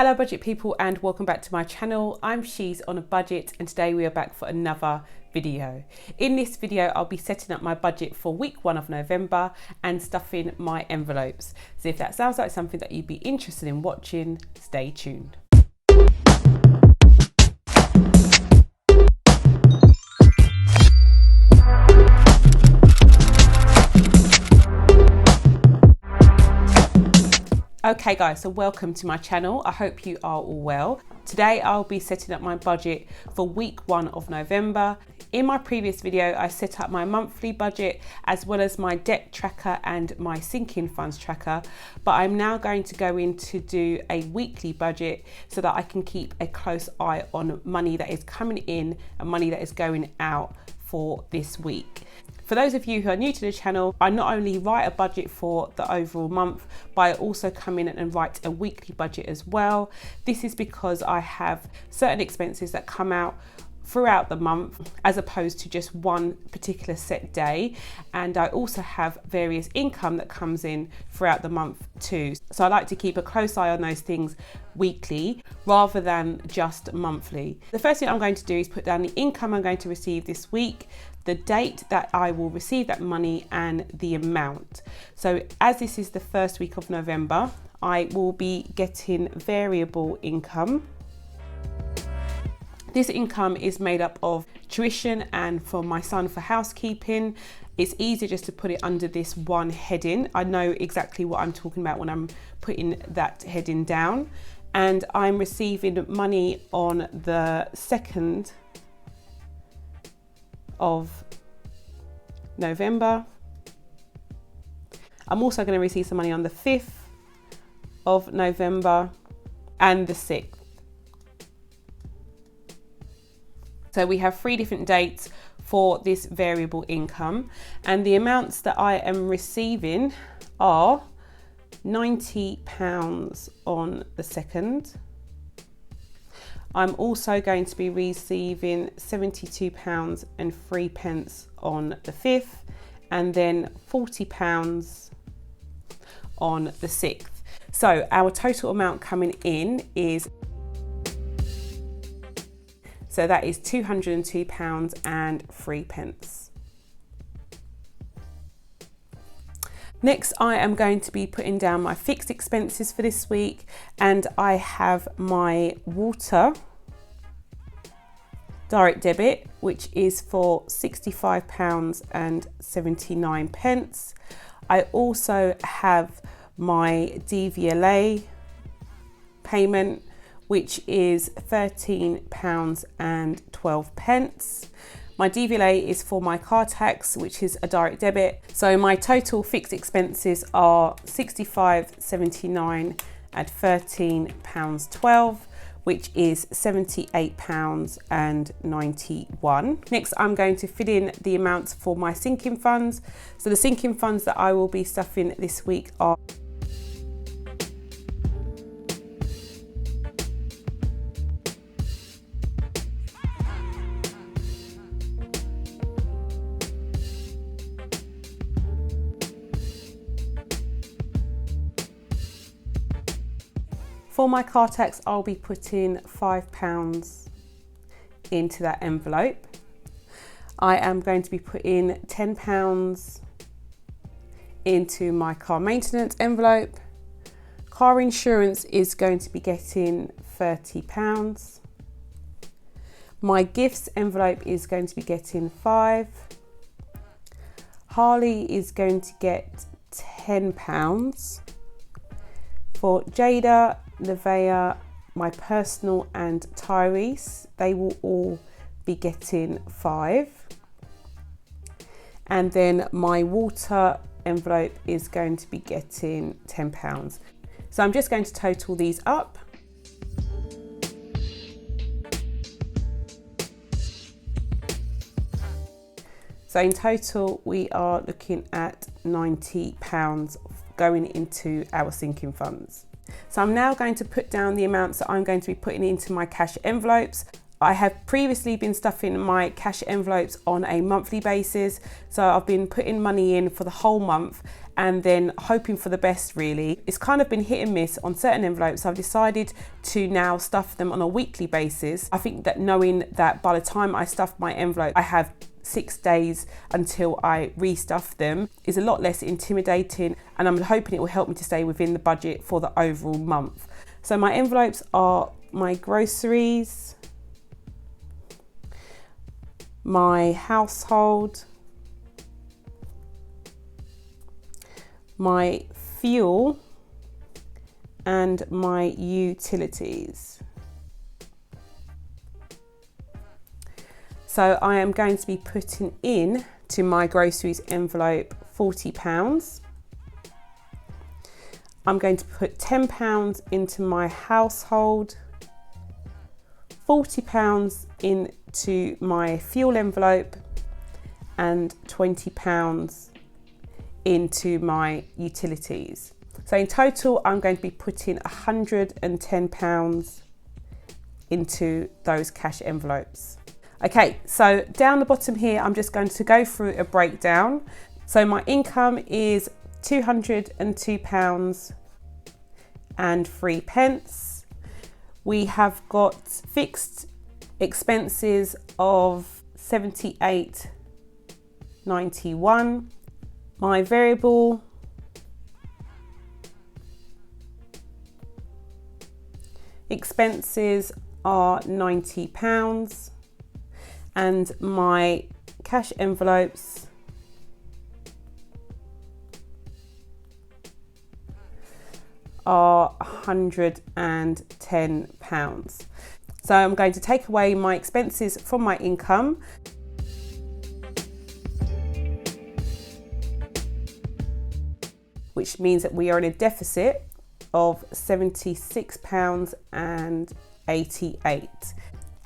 Hello budget people and welcome back to my channel. I'm She's on a Budget and today we are back for another video. In this video I'll be setting up my budget for week 1 of November and stuffing my envelopes. So if that sounds like something that you'd be interested in watching, stay tuned. Okay guys, so welcome to my channel. I hope you are all well. Today I'll be setting up my budget for week 1 of November. In my previous video, I set up my monthly budget as well as my debt tracker and my sinking funds tracker, but I'm now going to go in to do a weekly budget so that I can keep a close eye on money that is coming in and money that is going out for this week. For those of you who are new to the channel, I not only write a budget for the overall month, but I also come in and write a weekly budget as well. This is because I have certain expenses that come out throughout the month as opposed to just one particular set day, and I also have various income that comes in throughout the month too, so I like to keep a close eye on those things weekly rather than just monthly. The first thing I'm going to do is put down the income I'm going to receive this week, the date that I will receive that money and the amount. So as this is the first week of November, I will be getting variable income. This income is made up of tuition and for my son for housekeeping. It's easier just to put it under this one heading. I know exactly what I'm talking about when I'm putting that heading down. And I'm receiving money on the 2nd of November. I'm also going to receive some money on the 5th of November and the 6th. So we have 3 different dates for this variable income, and the amounts that I am receiving are £90 on the 2nd. I'm also going to be receiving £72.03 on the 5th, and then £40 on the 6th. So our total amount coming in is £202.03. Next, I am going to be putting down my fixed expenses for this week, and I have my water direct debit, which is for £65.79. I also have my DVLA payment, which is £13.12. My DVLA is for my car tax, which is a direct debit. So my total fixed expenses are £65.79 and £13.12, which is £78.91. Next, I'm going to fill in the amounts for my sinking funds. So the sinking funds that I will be stuffing this week are for my car tax, I'll be putting £5 into that envelope. I am going to be putting £10 into my car maintenance envelope. Car insurance is going to be getting £30. My gifts envelope is going to be getting £5. Harley is going to get £10. For Jada, Nevaeh, my personal and Tyrese, they will all be getting £5. And then my water envelope is going to be getting £10. So I'm just going to total these up. So in total, we are looking at £90 going into our sinking funds. So I'm now going to put down the amounts that I'm going to be putting into my cash envelopes. I have previously been stuffing my cash envelopes on a monthly basis. So I've been putting money in for the whole month and then hoping for the best really. It's kind of been hit and miss on certain envelopes. I've decided to now stuff them on a weekly basis. I think that knowing that by the time I stuff my envelope, I have 6 days until I restuff them is a lot less intimidating, and I'm hoping it will help me to stay within the budget for the overall month. So my envelopes are my groceries, my household, my fuel, and my utilities. So I am going to be putting in to my groceries envelope £40. I'm going to put £10 into my household, £40 into my fuel envelope, and £20 into my utilities. So in total, I'm going to be putting £110 into those cash envelopes. Okay, so down the bottom here, I'm just going to go through a breakdown. So my income is £202 and 3 pence. We have got fixed expenses of £78.91. My variable expenses are £90, and my cash envelopes are £110. So I'm going to take away my expenses from my income. Which means that we are in a deficit of £76.88.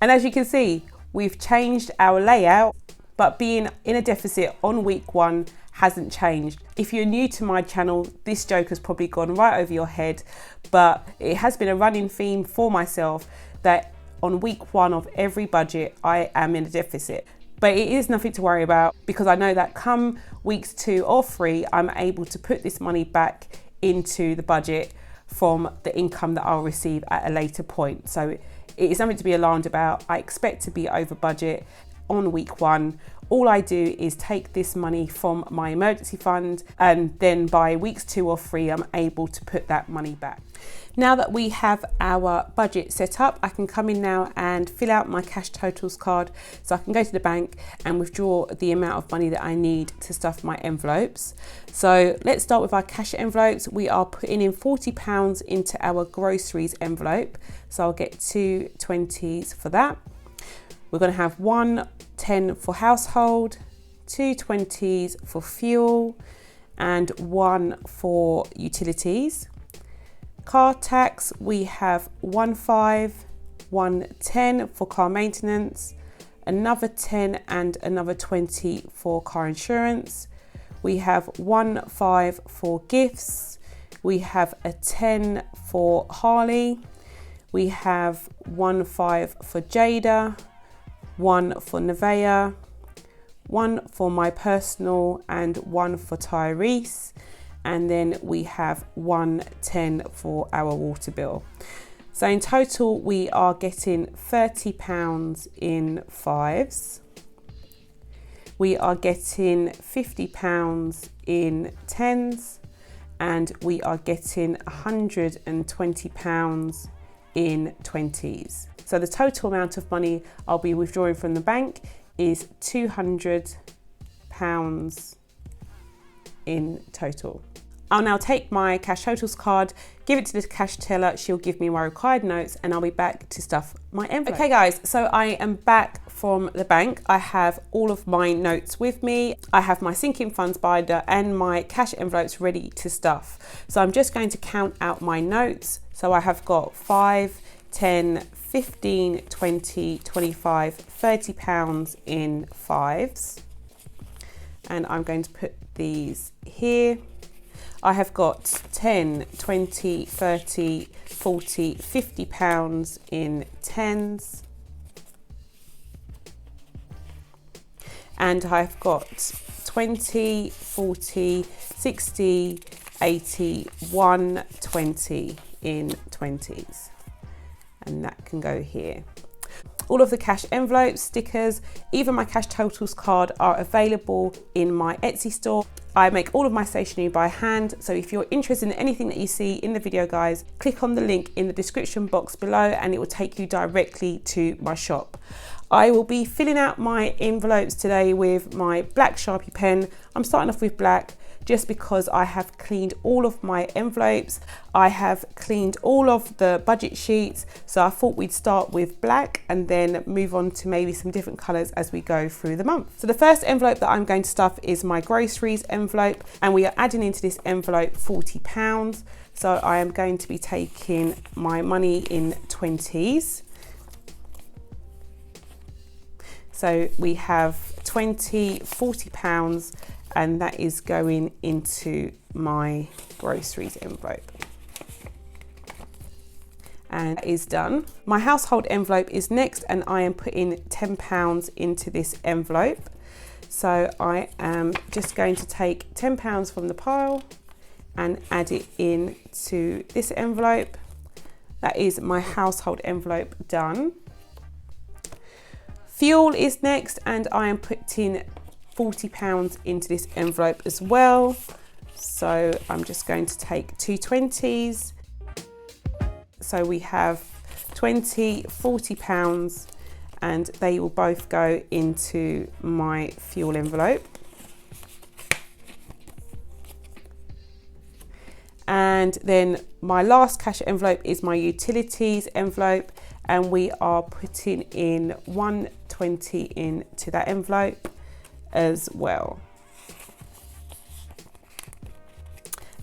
And as you can see, we've changed our layout, but being in a deficit on week 1 hasn't changed. If you're new to my channel, this joke has probably gone right over your head, but it has been a running theme for myself that on week 1 of every budget, I am in a deficit. But it is nothing to worry about, because I know that come weeks 2 or 3, I'm able to put this money back into the budget from the income that I'll receive at a later point. So it is nothing to be alarmed about. I expect to be over budget on week 1. All I do is take this money from my emergency fund, and then by weeks 2 or 3, I'm able to put that money back. Now that we have our budget set up, I can come in now and fill out my cash totals card. So I can go to the bank and withdraw the amount of money that I need to stuff my envelopes. So let's start with our cash envelopes. We are putting in £40 into our groceries envelope. So I'll get 2 20s for that. We're going to have 1 10 for household, 2 20s for fuel, and 1 for utilities. Car tax, we have 1 5, 1 10 for car maintenance, another 10 and another 20 for car insurance. We have 1 5 for gifts. We have a 10 for Harley. We have 1 5 for Jada, 1 for Nevaeh, 1 for my personal, and 1 for Tyrese. And then we have 1 10 for our water bill. So in total, we are getting £30 in 5s. We are getting £50 in 10s, and we are getting £120 in 20s. So the total amount of money I'll be withdrawing from the bank is £200 in total. I'll now take my cash totals card, give it to the cash teller, she'll give me my required notes, and I'll be back to stuff my envelope. Okay guys, so I am back from the bank. I have all of my notes with me. I have my sinking funds binder and my cash envelopes ready to stuff. So I'm just going to count out my notes. So I have got 5, 10, 15, 20, 25, £30 in 5s. And I'm going to put these here. I have got 10, 20, 30, 40, £50 in 10s. and I've got 20, 40, 60, 80, 120 in 20s, and that can go here. All of the cash envelopes, stickers, even my cash totals card are available in my Etsy store. I make all of my stationery by hand, so if you're interested in anything that you see in the video, guys, click on the link in the description box below and it will take you directly to my shop. I will be filling out my envelopes today with my black Sharpie pen. I'm starting off with black just because I have cleaned all of my envelopes. I have cleaned all of the budget sheets. So I thought we'd start with black and then move on to maybe some different colors as we go through the month. So the first envelope that I'm going to stuff is my groceries envelope, and we are adding into this envelope £40. So I am going to be taking my money in 20s. So we have 20, £40, and that is going into my groceries envelope. And that is done. My household envelope is next, and I am putting £10 into this envelope. So I am just going to take £10 from the pile and add it into this envelope. That is my household envelope done. Fuel is next, and I am putting £40 into this envelope as well. So I'm just going to take two 20s. So we have 20, £40, and they will both go into my fuel envelope. And then my last cash envelope is my utilities envelope, and we are putting in 120 into that envelope as well.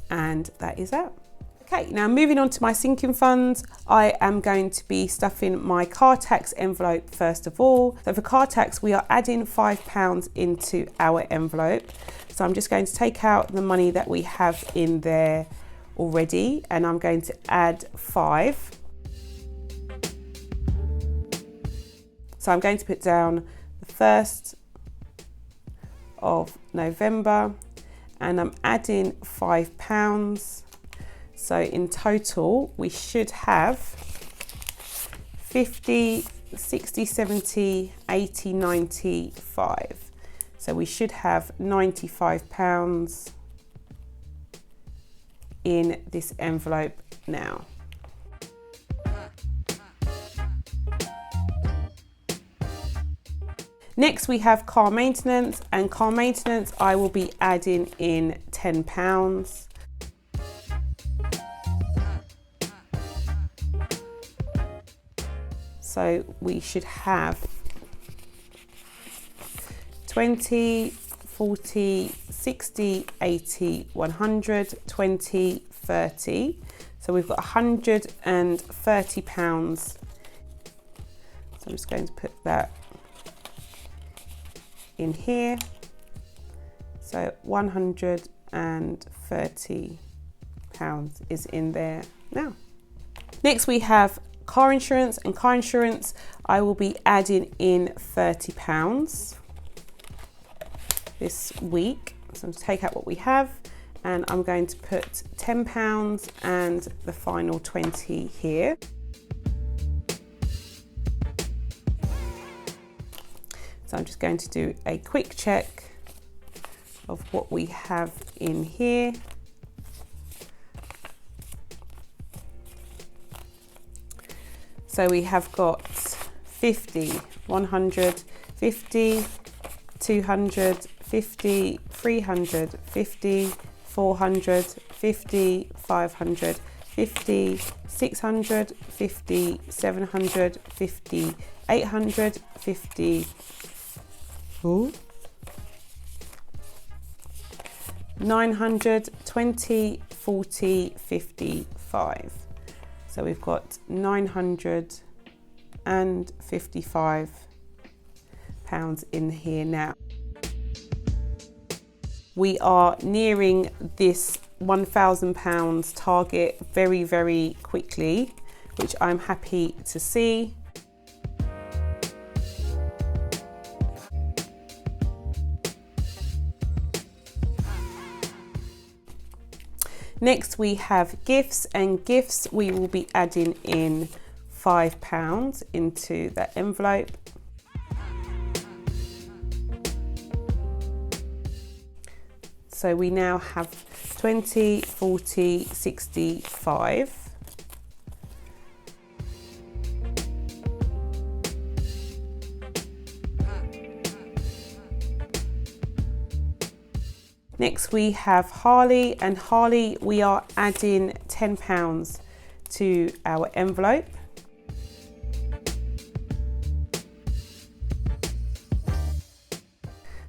And that is that. Okay, now moving on to my sinking funds, I am going to be stuffing my car tax envelope first of all. So for car tax, we are adding £5 into our envelope. So I'm just going to take out the money that we have in there already, and I'm going to add 5. So I'm going to put down the 1st of November, and I'm adding £5. So in total, we should have 50, 60, 70, 80, 95. So we should have £95 in this envelope now. Next we have car maintenance, and car maintenance I will be adding in £10. So we should have 20, 40, 60, 80, 100, 20, 30. So we've got £130. So I'm just going to put that in here. So £130 is in there now. Next we have car insurance, and car insurance I will be adding in £30 this week. So I'm going to take out what we have, and I'm going to put £10 and the final 20 here. So I'm just going to do a quick check of what we have in here. So we have got 50, 100, 50, 200, 50, 300, 50, 400, 50, 500, 50, 600, 50, 700, 50, 800, 50, 900, 20, 40, 55. So we've got £955 in here now. We are nearing this £1,000 target very, very quickly, which I'm happy to see. Next we have gifts, and gifts we will be adding in £5 into that envelope. So we now have 20, 40, 65. Next we have Harley, and Harley we are adding £10 to our envelope.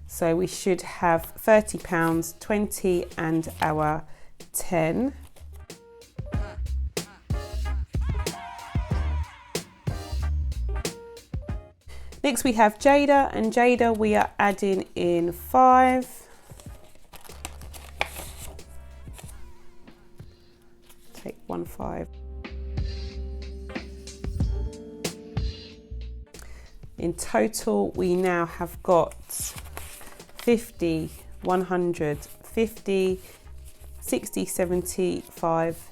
So we should have £30, 20 and our 10. Next we have Jada, and Jada we are adding in 5. Take 1 5. In total we now have got 50, 100, 50, 60, 75,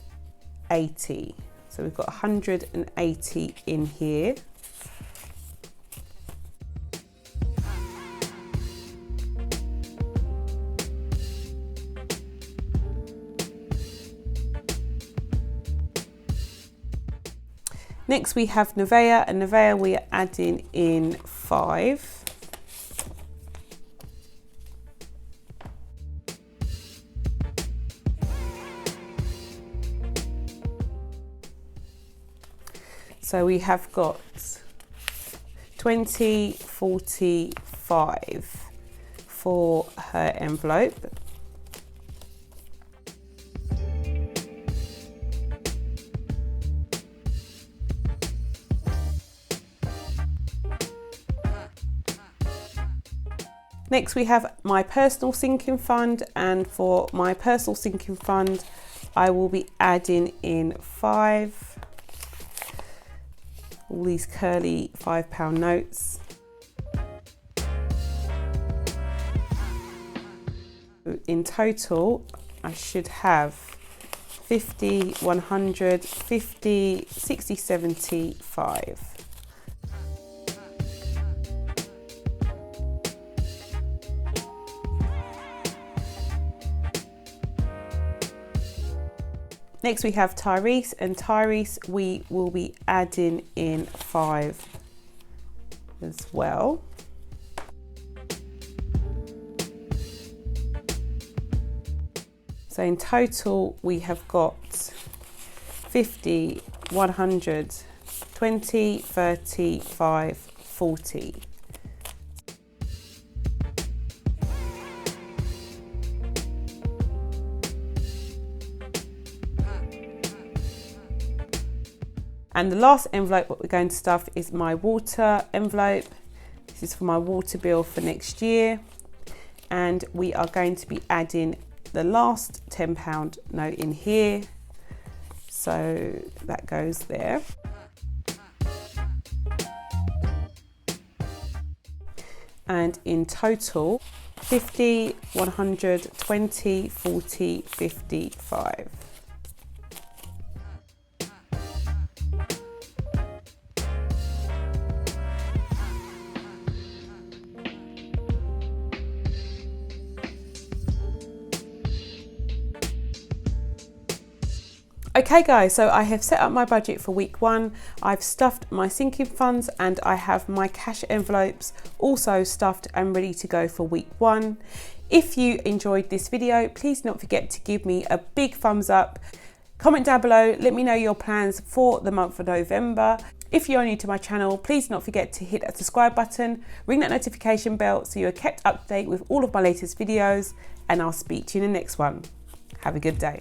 80. So we've got 180 in here. Next we have Nivea, and Nivea we are adding in 5. So we have got 20, 45 for her envelope. Next we have my personal sinking fund, and for my personal sinking fund I will be adding in 5. All these curly £5 notes. In total I should have 50, 100, 50, 60, 75. Next we have Tyrese, and Tyrese we will be adding in 5 as well. So in total we have got 50, 100, 20, 30, 5, 40. And the last envelope what we're going to stuff is my water envelope. This is for my water bill for next year. And we are going to be adding the last £10 note in here. So that goes there. And in total, 50, 100, 20, 40, 55. Okay guys, so I have set up my budget for week 1. I've stuffed my sinking funds and I have my cash envelopes also stuffed and ready to go for week 1. If you enjoyed this video, please don't forget to give me a big thumbs up. Comment down below, let me know your plans for the month of November. If you're new to my channel, please don't forget to hit that subscribe button, ring that notification bell so you're kept up to date with all of my latest videos, and I'll speak to you in the next one. Have a good day.